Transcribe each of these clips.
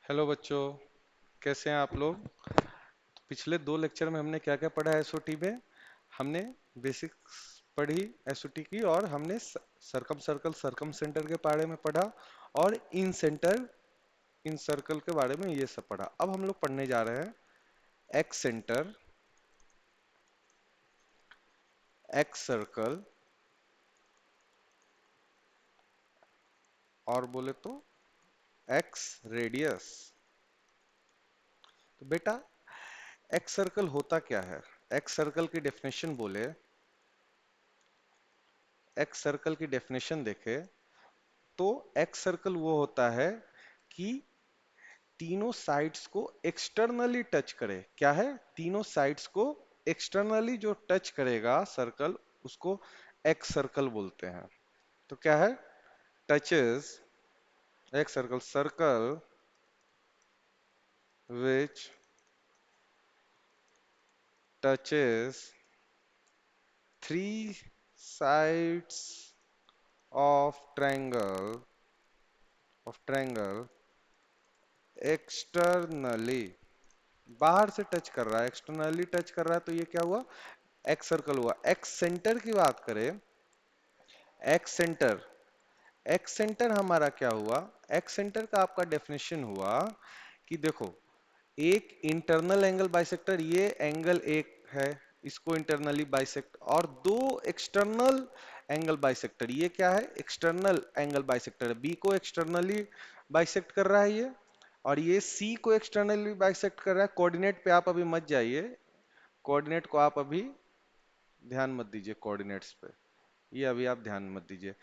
Hello बच्चों, कैसे हैं आप लोग। पिछले दो लेक्चर में हमने क्या क्या पढ़ा है एसओटी में। हमने बेसिक्स पढ़ी एसओटी की, और हमने सरकम सर्कल सरकम सेंटर के बारे में पढ़ा, और इन सेंटर इन सर्कल के बारे में ये सब पढ़ा। अब हम लोग पढ़ने जा रहे हैं एक्स सेंटर, एक्स सर्कल, और बोले तो एक्स रेडियस। तो बेटा, एक्स सर्कल होता क्या है। एक्स सर्कल की डेफिनेशन बोले, एक्स सर्कल की डेफिनेशन देखे तो एक्स सर्कल वो होता है कि तीनों साइड्स को एक्सटर्नली टच करे। क्या है? तीनों साइड्स को एक्सटर्नली जो टच करेगा सर्कल, उसको एक्स सर्कल बोलते हैं। तो क्या है? Touches, x circle, circle which touches three sides of triangle externally, बाहर से टच कर रहा है, एक्सटर्नली टच कर रहा है, तो ये क्या हुआ? एक्स सर्कल हुआ। एक्स सेंटर की बात करें, एक्स सेंटर, एक्स सेंटर हमारा क्या हुआ? एक्स सेंटर का आपका डेफिनेशन हुआ कि देखो, एक इंटरनल एंगल बाइसेक्टर, ये एंगल एक है, इसको इंटरनली बाइसेक्ट, और दो एक्सटर्नल एंगल बाइसेक्टर, ये क्या है? एक्सटर्नल एंगल बाइसेक्टर है। बी को एक्सटर्नली बाइसेक्ट कर रहा है ये, और ये सी को एक्सटर्नली बाइसेक्ट कर रहा है। कोऑर्डिनेट पे आप अभी मत जाइए, कोऑर्डिनेट को आप अभी ध्यान मत दीजिए, कोऑर्डिनेट्स पे ये अभी आप ध्यान मत दीजिए।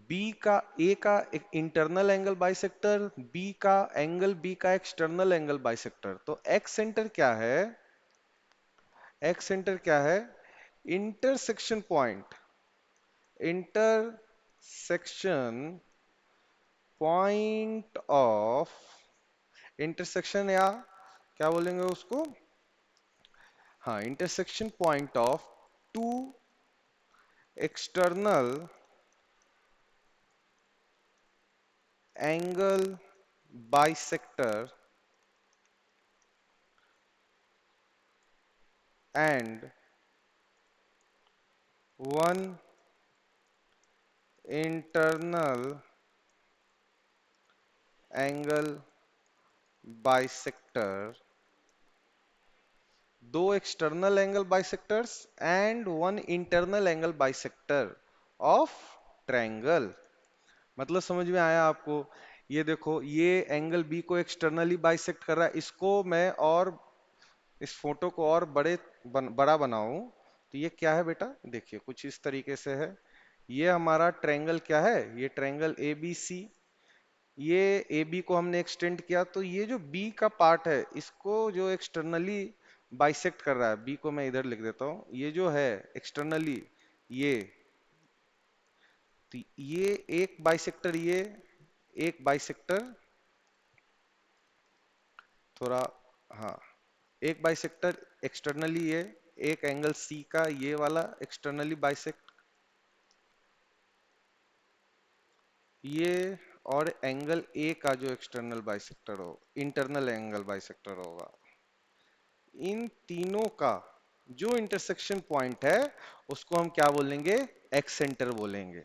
बी का, ए का एक इंटरनल एंगल बाइसेक्टर, बी का एंगल, बी का एक्सटर्नल एंगल बाइसेक्टर। तो एक्स सेंटर क्या है? एक्स सेंटर क्या है? Intersection point, intersection point of, intersection, या क्या बोलेंगे उसको, हाँ, intersection point of two external angle bisector and one internal angle bisector, दो external angle bisectors and one internal angle bisector of triangle. मतलब समझ में आया आपको? ये देखो, ये एंगल बी को एक्सटर्नली बाइसेक्ट कर रहा है, इसको मैं और इस फोटो को और बड़ा बनाऊं तो ये क्या है बेटा? देखिए कुछ इस तरीके से है। ये हमारा ट्रायंगल क्या है? ये ट्रायंगल ए बी सी, ये ए बी को हमने एक्सटेंड किया, तो ये जो बी का पार्ट है, इसको जो एक्सटर्नली बाइसेक्ट कर रहा है, बी को मैं इधर लिख देता हूं, ये जो है एक्सटर्नली, ये, तो ये एक बाइसेक्टर, ये एक बाइसेक्टर, थोड़ा, हाँ, एक बाइसेक्टर एक्सटर्नली, ये एक एंगल सी का ये वाला एक्सटर्नली बाइसेक्ट, ये, और एंगल ए का जो एक्सटर्नल बाइसेक्टर हो, इंटरनल एंगल बाइसेक्टर होगा, इन तीनों का जो इंटरसेक्शन पॉइंट है उसको हम क्या बोलेंगे? एक्स सेंटर बोलेंगे।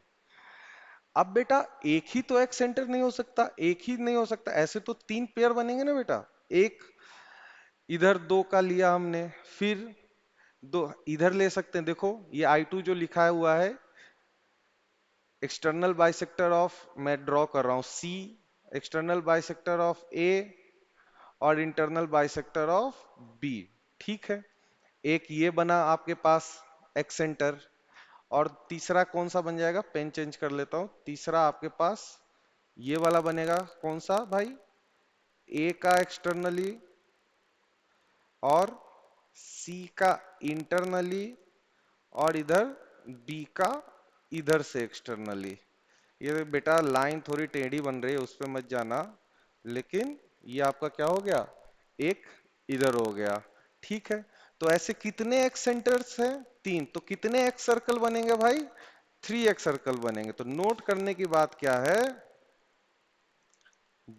अब बेटा, एक ही तो एक्स सेंटर नहीं हो सकता, एक ही नहीं हो सकता, ऐसे तो तीन पेयर बनेंगे ना बेटा। एक इधर दो का लिया हमने, फिर दो इधर ले सकते हैं। देखो ये I2 जो लिखा हुआ है, एक्सटर्नल बाइसेक्टर ऑफ, मैं ड्रॉ कर रहा हूं सी, एक्सटर्नल बाइसेक्टर ऑफ ए, और इंटरनल बाइसेक्टर ऑफ बी। ठीक है, एक ये बना आपके पास एक्स सेंटर, और तीसरा कौन सा बन जाएगा? पेन चेंज कर लेता हूं। तीसरा आपके पास ये वाला बनेगा, कौन सा भाई? ए का एक्सटर्नली और सी का इंटरनली, और इधर बी का इधर से एक्सटर्नली। ये बेटा लाइन थोड़ी टेढ़ी बन रही है, उस पर मत जाना, लेकिन ये आपका क्या हो गया? एक इधर हो गया। ठीक है, तो ऐसे कितने एक्स सेंटर्स हैं? तीन। तो कितने एक्स सर्कल बनेंगे भाई? 3 एक्स सर्कल बनेंगे। तो नोट करने की बात क्या है?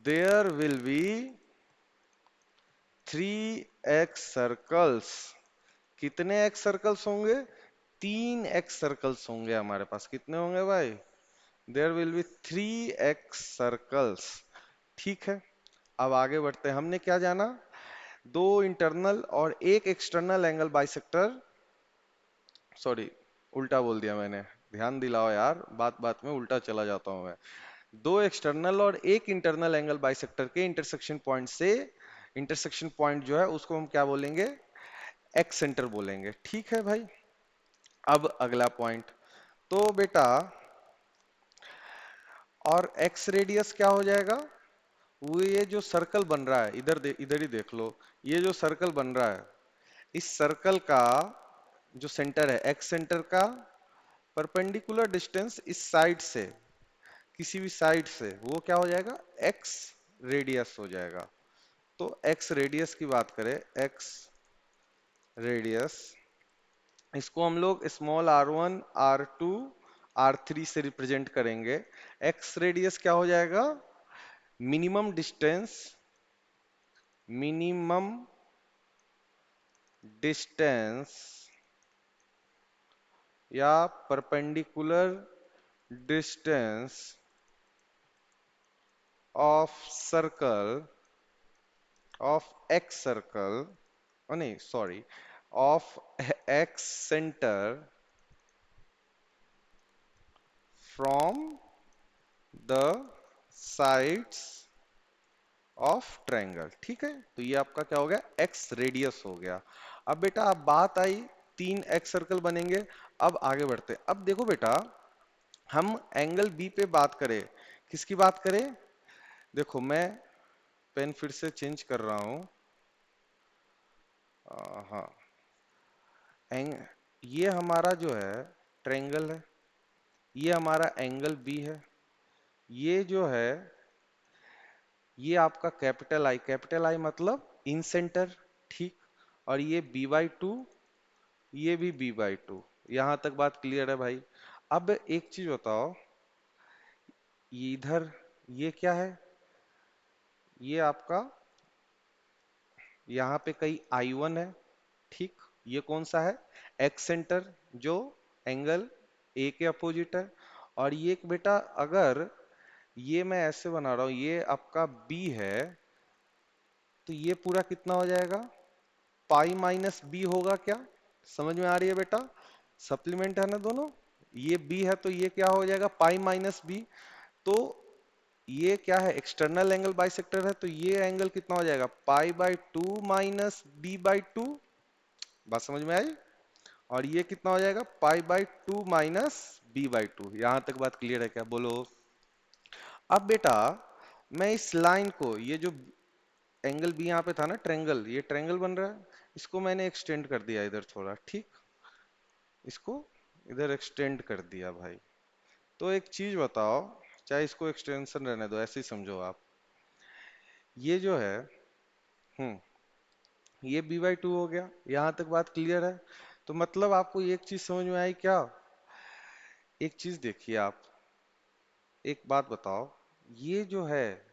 There will be 3x circles, कितने एक्स सर्कल्स होंगे? 3x सर्कल्स होंगे हमारे पास। कितने होंगे भाई? There will be 3x circles. ठीक है, अब आगे बढ़ते हैं। हमने क्या जाना? दो इंटरनल और एक एक्सटर्नल एंगल बाइसेक्टर, सॉरी उल्टा बोल दिया मैंने, ध्यान दिलाओ यार, बात बात में उल्टा चला जाता हूं मैं। दो एक्सटर्नल और एक इंटरनल एंगल बाइसेक्टर के इंटरसेक्शन पॉइंट से, इंटरसेक्शन पॉइंट जो है उसको हम क्या बोलेंगे? एक्स सेंटर बोलेंगे। ठीक है भाई, अब अगला पॉइंट। तो बेटा, और एक्स रेडियस क्या हो जाएगा? वो ये जो सर्कल बन रहा है, इधर ही देख लो, ये जो सर्कल बन रहा है, इस सर्कल का जो सेंटर है, एक्स सेंटर का परपेंडिकुलर डिस्टेंस इस साइड से, किसी भी साइड से, वो क्या हो जाएगा? एक्स रेडियस हो जाएगा। तो एक्स रेडियस की बात करें, एक्स रेडियस, इसको हम लोग स्मॉल r1 r2 r3 से रिप्रेजेंट करेंगे। एक्स रेडियस क्या हो जाएगा? मिनिमम डिस्टेंस, मिनिमम डिस्टेंस या perpendicular distance of circle, of X circle, नहीं sorry, of X centre from the sides of triangle. ठीक है, तो ये आपका क्या हो गया? एक्स रेडियस हो गया। अब बेटा, अब बात आई, तीन एक्स सर्कल बनेंगे। अब आगे बढ़ते हैं। अब देखो बेटा, हम एंगल बी पे बात करें, किसकी बात करें? देखो, मैं पेन फिर से चेंज कर रहा हूं। हाँ, एंग ये हमारा जो है ट्रायंगल है, ये हमारा एंगल बी है, ये जो है ये आपका कैपिटल आई मतलब इन सेंटर। ठीक, और ये b/2, ये भी b/2। यहां तक बात क्लियर है भाई? अब एक चीज बताओ, ये इधर ये क्या है? ये आपका यहाँ पे कई I1 है। ठीक, ये कौन सा है? एक्स सेंटर, जो एंगल ए के अपोजिट है। और ये एक बेटा, अगर ये मैं ऐसे बना रहा हूं, ये आपका बी है, तो ये पूरा कितना हो जाएगा? पाई माइनस बी होगा क्या? समझ में आ रही है बेटा? सप्लीमेंट है ना दोनों। ये बी है तो ये क्या हो जाएगा? Pi minus B. तो ये क्या है? एक्सटर्नल एंगल बाइसेक्टर है, तो ये एंगल कितना हो जाएगा? पाई/2 माइनस b/2। बात समझ में आई? और ये कितना हो जाएगा? पाई/2 माइनस b/2। यहां तक बात क्लियर है क्या? बोलो। अब बेटा, मैं इस लाइन को, ये जो एंगल बी यहाँ पे था ना, ट्रेंगल, ये ट्रेंगल बन रहा है, इसको मैंने एक्सटेंड कर दिया इधर थोड़ा। ठीक, इसको इधर एक्सटेंड कर दिया भाई। तो एक चीज बताओ, चाहे इसको एक्सटेंशन रहने दो, ऐसे ही समझो आप, ये जो है, हम्म, ये b/2 हो गया। यहां तक बात क्लियर है? तो मतलब आपको एक चीज समझ में आई क्या? एक चीज देखिए आप, एक बात बताओ, ये जो है,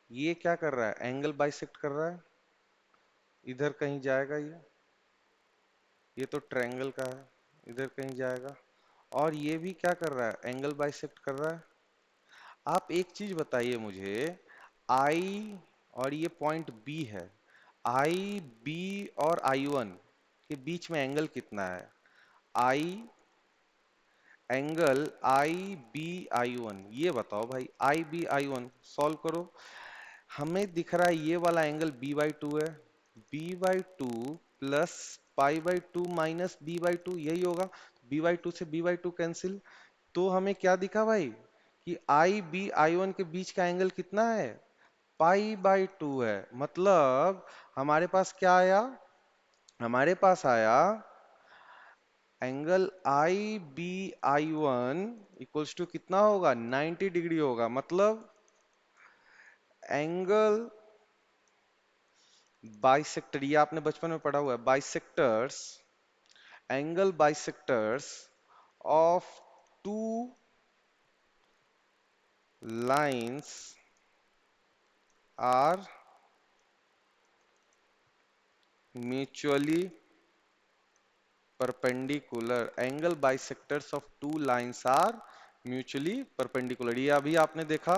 ये क्या कर रहा है? एंगल बाइसेक्ट कर रहा है, इधर कहीं जाएगा ये तो ट्रायंगल का है, इधर कहीं जाएगा। और ये भी क्या कर रहा है? एंगल बाइसेक्ट कर रहा है। आप एक चीज बताइए मुझे, आई और ये पॉइंट बी है, आई बी और I1 के बीच में एंगल कितना है? आई, एंगल IBI1, ये बताओ भाई। IBI1 सॉल्व करो। हमें दिख रहा है ये वाला एंगल b/2 है, b/2 प्लस पाई/2 माइनस b/2, यही होगा। b/2 से b/2 कैंसिल। तो हमें क्या दिखा भाई? कि IBI1 के बीच का एंगल कितना है? पाई/2 है। मतलब हमारे पास क्या आया? हमारे पास आया एंगल IBI1 इक्वल्स टू कितना होगा? 90 डिग्री होगा। मतलब एंगल बाइसेक्टर, ये आपने बचपन में पढ़ा हुआ है, bisectors, angle bisectors of two lines are mutually perpendicular, angle bisectors of two lines are mutually perpendicular. ये अभी आपने देखा,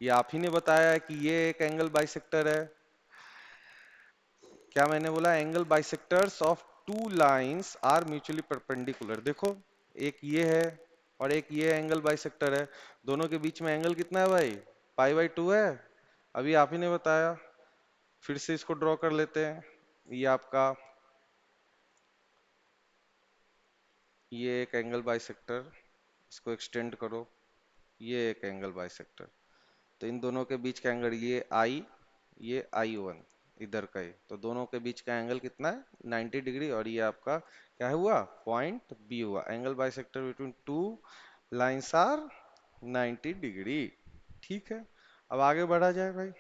ये आप ही ने बताया है कि ये एक एंगल बाइसेक्टर है। क्या मैंने बोला? Angle bisectors of two lines are mutually perpendicular. देखो, एक ये है और एक ये एंगल बाइसेक्टर है, दोनों के बीच में एंगल कितना है भाई? पाई/2 है। अभी आप ही ने बताया। फिर से इसको ड्रॉ कर लेते हैं। ये आपका, ये एक एंगल बाइसेक्टर, इसको एक्सटेंड करो, ये एक एंगल बाइसेक्टर। तो इन दोनों के बीच का एंगल ये I1 इधर का ही, तो दोनों के बीच का एंगल कितना है? 90 डिग्री। और ये आपका क्या हुआ? पॉइंट बी हुआ। Angle bisector between two lines are 90 degree. ठीक है, अब आगे बढ़ा जाए भाई।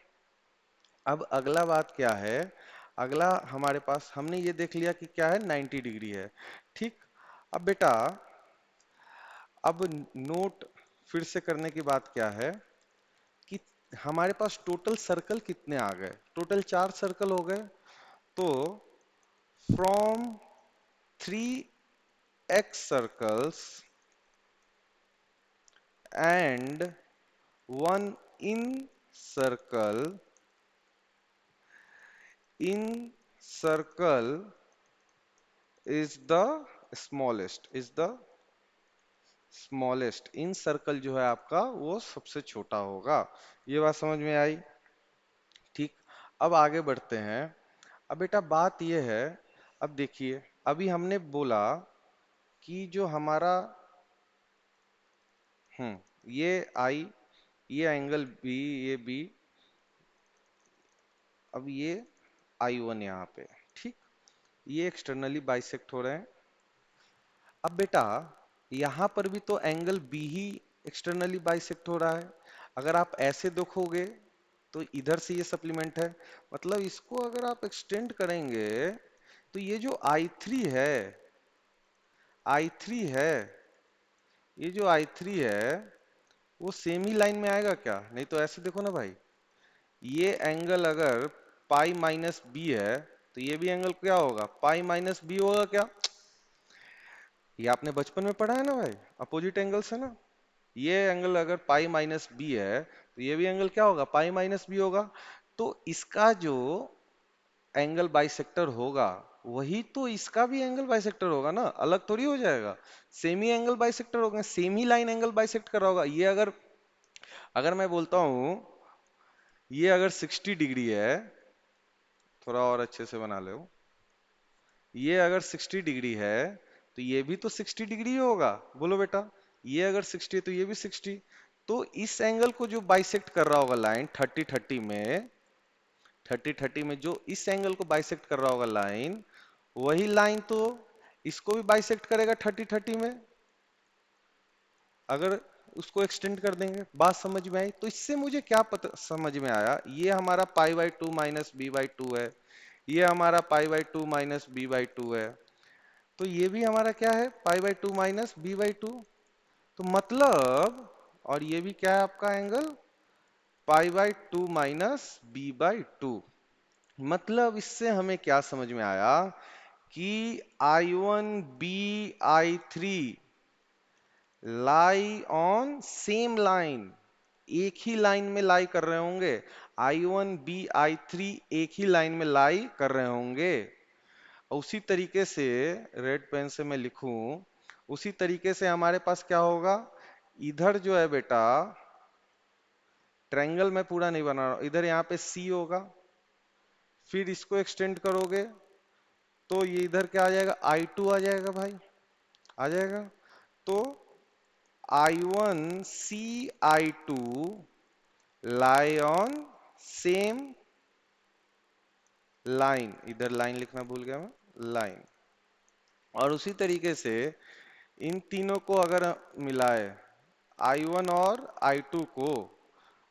अब अगला बात क्या है? अगला हमारे पास, हमने ये देख लिया कि क्या है, 90 डिग्री है। ठीक। अब बेटा, अब नोट फिर से करने की बात क्या है कि हमारे पास टोटल सर्कल कितने आ गए? टोटल 4 सर्कल हो गए। तो from 3x circles and 1 in circle, in circle is the smallest, in circle जो है आपका वो सबसे छोटा होगा। ये बात समझ में आई? ठीक। अब आगे बढ़ते हैं। अब बेटा बात ये है, अब देखिए, अभी हमने बोला कि जो हमारा, ये आई, ये एंगल बी, ये बी, अब ये I1 यहाँ पे। ठीक। ये एक्सटर्नली बाइसेक्ट हो रहे हैं। अब बेटा यहाँ पर भी तो एंगल बी ही एक्सटर्नली बाइसेक्ट हो रहा है। अगर आप ऐसे देखोगे तो इधर से ये सप्लीमेंट है, मतलब इसको अगर आप एक्सटेंड करेंगे तो ये जो I3 है, ये जो I3 है वो सेम ही लाइन में आएगा क्या? नहीं तो ऐसे देखो ना भाई, ये एंगल अगर पाई माइनस बी है तो ये भी एंगल क्या होगा? पाई माइनस बी होगा क्या? ये आपने बचपन में पढ़ा है ना भाई, अपोजिट एंगल्स है ना। ये एंगल अगर पाई माइनस बी है तो ये भी एंगल क्या होगा? पाई माइनस बी होगा। तो इसका जो एंगल बाइसेक्टर होगा वही तो इसका भी एंगल बाइसेक्टर होगा ना, अलग थोड़ी हो जाएगा। सेम ही एंगल बाइसेक्टर होगा, सेम ही लाइन एंगल बाइसेक्ट कर रहा होगा। ये अगर अगर मैं बोलता हूं ये अगर 60 डिग्री है, थोड़ा और अच्छे से बना लो, ये अगर 60 डिग्री है तो ये भी तो 60 डिग्री ही होगा। बोलो बेटा, ये अगर 60 है तो ये भी 60। तो इस एंगल को जो बाइसेक्ट कर रहा होगा लाइन 30 30 में जो इस एंगल को बाइसेक्ट कर रहा होगा लाइन, वही लाइन तो इसको भी बाइसेक्ट करेगा 30 30 में। अगर उसको एक्सटेंड कर देंगे, बात समझ में आई? तो इससे मुझे क्या पता समझ में आया, ये हमारा पाई/2 माइनस बी/2 है, ये हमारा पाई/2 माइनस बी/2 है, तो ये भी हमारा क्या है? पाई/2 माइनस बी/2। तो मतलब, और ये भी क्या है आपका एंगल? पाई/2 माइनस बी/2। मतलब इससे हमें क्या समझ में आया कि I1 B I3 lie on same line, एक ही लाइन में लाई कर रहे होंगे। I1 बी I3 एक ही लाइन में लाई कर रहे होंगे। उसी तरीके से रेड पेन से मैं लिखूं, उसी तरीके से हमारे पास क्या होगा? इधर जो है बेटा, ट्रायंगल मैं पूरा नहीं बना रहा हूं, इधर यहाँ पे C होगा, फिर इसको एक्सटेंड करोगे तो ये इधर क्या आ जाएगा? I2 आ जाएगा भाई, आ जाएगा। तो I1 CI2 lie on same line, इधर लाइन लिखना भूल गया मैं, लाइन। और उसी तरीके से इन तीनों को अगर मिलाए, I1 और I2 को,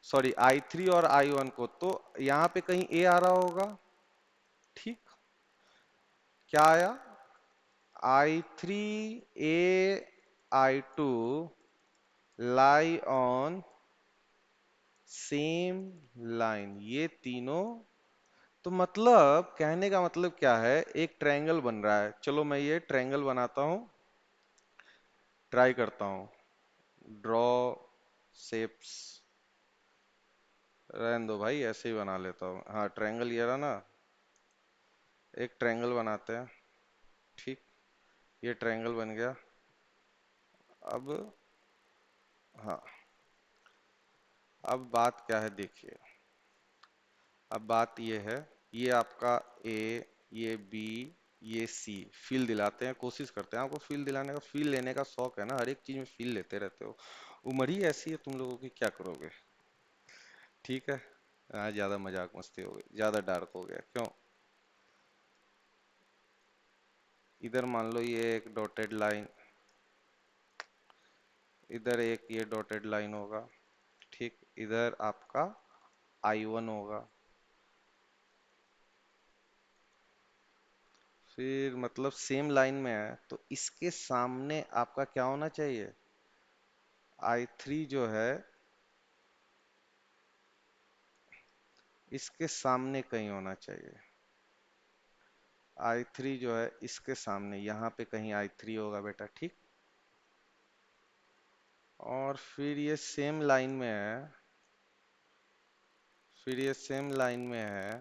सॉरी I3 और I1 को, तो यहाँ पे कहीं A आ रहा होगा। ठीक। क्या आया? I3 A I2 lie on same line, ये तीनों तो मतलब कहने का मतलब क्या है, एक ट्रायंगल बन रहा है, चलो मैं ये ट्रायंगल बनाता हूं, ट्राई करता हूं, ड्रॉ शेप्स, रहने दो भाई, ऐसे ही बना लेता हूँ। हाँ ट्रायंगल ये रहा ना, एक ट्रायंगल बनाते हैं, ठीक, ये ट्रायंगल बन गया। अब हाँ, अब बात क्या है देखिए, अब बात ये है, ये आपका ए, ये बी, ये सी, फील दिलाते हैं, कोशिश करते हैं आपको फील दिलाने का, फील लेने का शौक है ना, हर एक चीज में फील लेते रहते हो, उम्र ही ऐसी है तुम लोगों की, क्या करोगे। ठीक है, हाँ ज्यादा मजाक मस्ती हो गई, ज्यादा डार्क हो गया क्यों। इधर मान लो ये एक डॉटेड लाइन, इधर एक ये डॉटेड लाइन होगा, ठीक, इधर आपका I1 होगा, फिर मतलब सेम लाइन में है तो इसके सामने आपका क्या होना चाहिए, I3 जो है इसके सामने कहीं होना चाहिए, I3 जो है इसके सामने, यहाँ पे कहीं I3 होगा बेटा, ठीक। और फिर ये सेम लाइन में है, फिर ये सेम लाइन में है,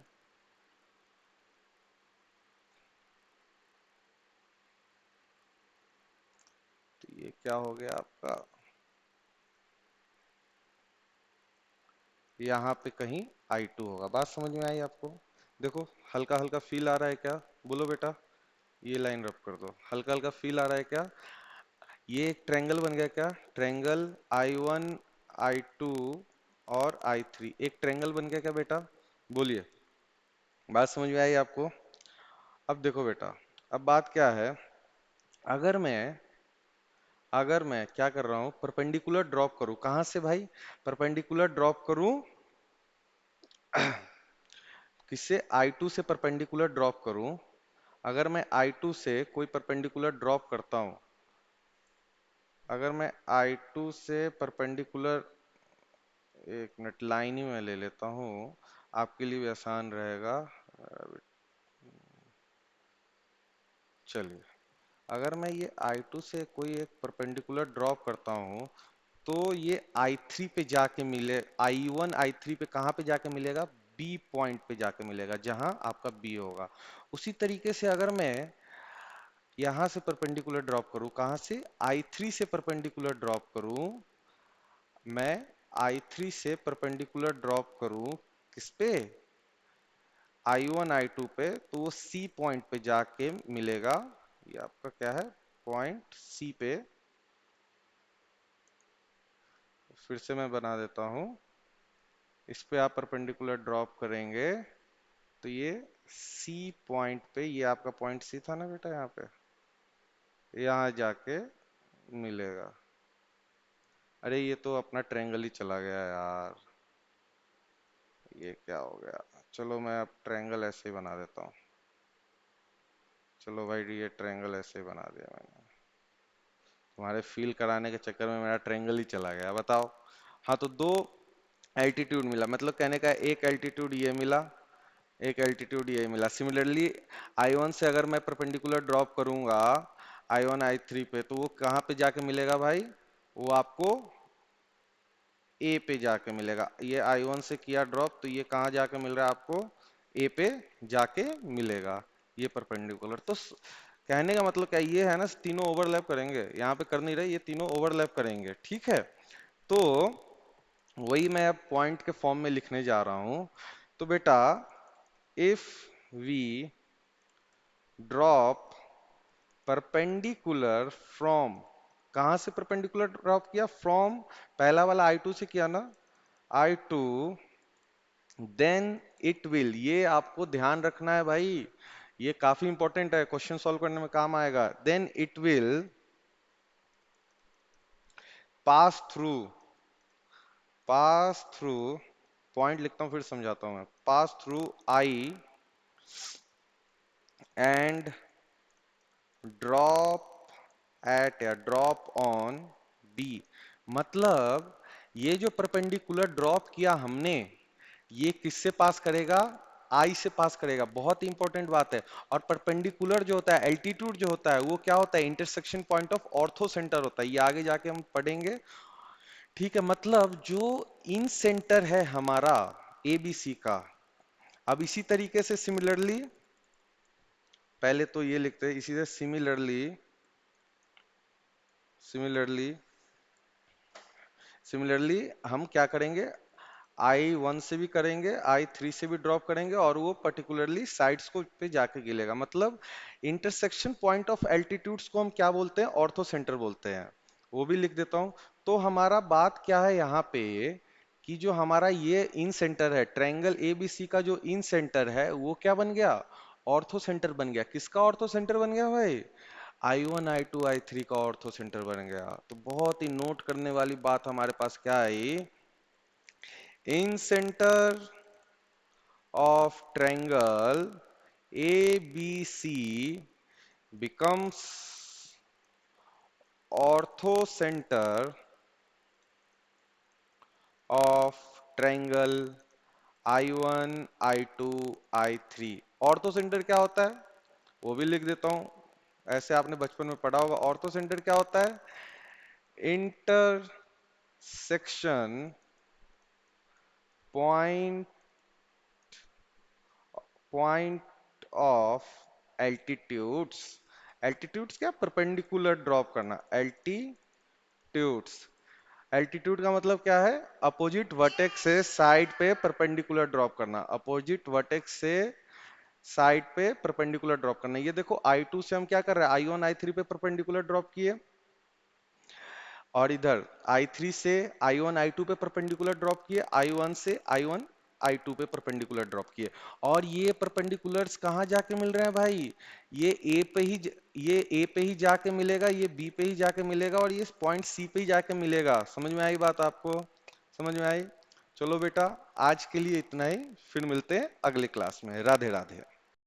तो ये क्या हो गया आपका, यहाँ पे कहीं I2 होगा। बात समझ में आई आपको। देखो हल्का हल्का फील आ रहा है क्या, बोलो बेटा, ये लाइन रब कर दो, हल्का हल्का फील आ रहा है क्या, ये एक ट्रायंगल बन गया क्या, ट्रायंगल I1 I2 और I3, एक ट्रायंगल बन गया क्या बेटा, बोलिए। बात समझ में आई आपको। अब देखो बेटा, अब बात क्या है, अगर मैं अगर मैं क्या कर रहा हूं, परपेंडिकुलर ड्रॉप करूं, कहां से भाई, परपेंडिकुलर ड्रॉप करूं, किससे, I2 से परपेंडिकुलर ड्रॉप करूं, अगर मैं I2 से कोई परपेंडिकुलर ड्रॉप करता हूं, अगर मैं I2 से परपेंडिकुलर, एक मिनट लाइन ही मैं ले लेता हूँ, आपके लिए भी आसान रहेगा। चलिए, अगर मैं ये I2 से कोई एक परपेंडिकुलर ड्रॉप करता हूँ, तो ये I3 पे जाके मिले, I1 I3 पे कहाँ पे जाके मिलेगा, B पॉइंट पे जाके मिलेगा, जहां आपका B होगा। उसी तरीके से अगर मैं यहां से परपेंडिकुलर ड्रॉप करूं, कहां से, I3 से परपेंडिकुलर ड्रॉप करूं, मैं I3 से परपेंडिकुलर ड्रॉप करूं किस पे, I1 I2 पे, तो वो C पॉइंट पे जाके मिलेगा, ये आपका क्या है, पॉइंट C पे, फिर से मैं बना देता हूं, इस पे आप परपेंडिकुलर ड्रॉप करेंगे तो ये C पॉइंट पे, ये आपका पॉइंट C था ना बेटा, यहाँ पे, यहाँ जाके मिलेगा। अरे ये तो अपना ट्रायंगल ही चला गया यार, ये क्या हो गया, चलो मैं अब ट्रायंगल ऐसे ही बना देता हूँ, चलो भाई ये ट्रायंगल ऐसे ही बना दिया मैंने, तुम्हारे फील कराने के चक्कर में मेरा ट्रायंगल ही चला गया, बताओ। हाँ तो दो एल्टीट्यूड मिला, मतलब कहने का एक एल्टीट्यूड ये मिला, एक एल्टीट्यूड ये मिला। सिमिलरली I1 से अगर मैं परपेंडिकुलर ड्रॉप करूंगा I1 I3 पे, तो वो कहाँ पे जाके मिलेगा भाई, वो आपको ए पे जाके मिलेगा। ये I1 से किया ड्रॉप, तो ये कहाँ जाके मिल रहा है आपको, ए पे जाके मिलेगा, ये परपेंडिकुलर। तो कहने का मतलब क्या ये है ना, तीनों ओवरलैप करेंगे, यहाँ पे कर नहीं रहे, ये तीनों ओवरलैप करेंगे, ठीक है। तो वही मैं अब पॉइंट के फॉर्म में लिखने जा रहा हूं। तो बेटा, if we drop perpendicular from, कहां से परपेंडिकुलर ड्रॉप किया, फ्रॉम, पहला वाला I2 से किया ना, I2, देन इट विल, ये आपको ध्यान रखना है भाई, ये काफी इंपॉर्टेंट है, क्वेश्चन सॉल्व करने में काम आएगा। Then it will pass through, pass through, point लिखता हूं फिर समझाता हूं मैं, pass through I and drop at या ड्रॉप ऑन बी। मतलब ये जो परपेंडिकुलर ड्रॉप किया हमने, ये किससे पास करेगा, आई से पास करेगा, बहुत ही इंपॉर्टेंट बात है। और परपेंडिकुलर जो होता है, एल्टीट्यूड जो होता है, वो क्या होता है, intersection point of ortho centre होता है, ये आगे जाके हम पढ़ेंगे। ठीक है, मतलब जो इन सेंटर है हमारा एबीसी का। अब इसी तरीके से सिमिलरली, पहले तो ये लिखते हैं इसी से, सिमिलरली सिमिलरली सिमिलरली हम क्या करेंगे, I1 से भी करेंगे, I3 से भी ड्रॉप करेंगे, और वो पर्टिकुलरली साइड्स को पे जाके गिलेगा। मतलब इंटरसेक्शन पॉइंट ऑफ एल्टीट्यूड्स को हम क्या बोलते हैं, ऑर्थो सेंटर बोलते हैं। वो भी लिख देता हूं। तो हमारा बात क्या है यहाँ पे, कि जो हमारा ये इन सेंटर है, ट्रायंगल एबीसी का जो इन सेंटर है, वो क्या बन गया, ऑर्थो सेंटर बन गया। किसका ऑर्थो सेंटर बन गया भाई, I1 I2 I3 का ऑर्थो सेंटर बन गया। तो बहुत ही नोट करने वाली बात हमारे पास क्या आई, इन centre of triangle ABC becomes orthocenter of triangle I1 I2 I3। ऑर्थोसेंटर क्या होता है वो भी लिख देता हूं, ऐसे आपने बचपन में पढ़ा होगा। ऑर्थोसेंटर क्या होता है, intersection point point of altitudes. Altitudes क्या, परपेंडिकुलर ड्रॉप करना, एल्टीट्यूड्स। एल्टीट्यूड का मतलब क्या है, अपोजिट वर्टेक्स से साइड पे परपेंडिकुलर ड्रॉप करना, अपोजिट वर्टेक्स से साइड पे परपेंडिकुलर ड्रॉप करना। ये देखो I2 से हम क्या कर रहे हैं, I1 I3 पे परपेंडिकुलर ड्रॉप किए, और इधर I3 से I1 I2 पे परपेंडिकुलर ड्रॉप किए, I1 से I1 I2 पे परपेंडिकुलर ड्रॉप किए। और ये परपेंडिकुलर्स कहाँ जाके मिल रहे हैं भाई, ये ये ए पे ही जाके मिलेगा, ये बी पे ही जाके मिलेगा, और ये पॉइंट सी पे ही जाके मिलेगा। समझ में आई बात आपको, समझ में आई। चलो बेटा, आज के लिए इतना ही, फिर मिलते हैं अगले क्लास में। राधे राधे।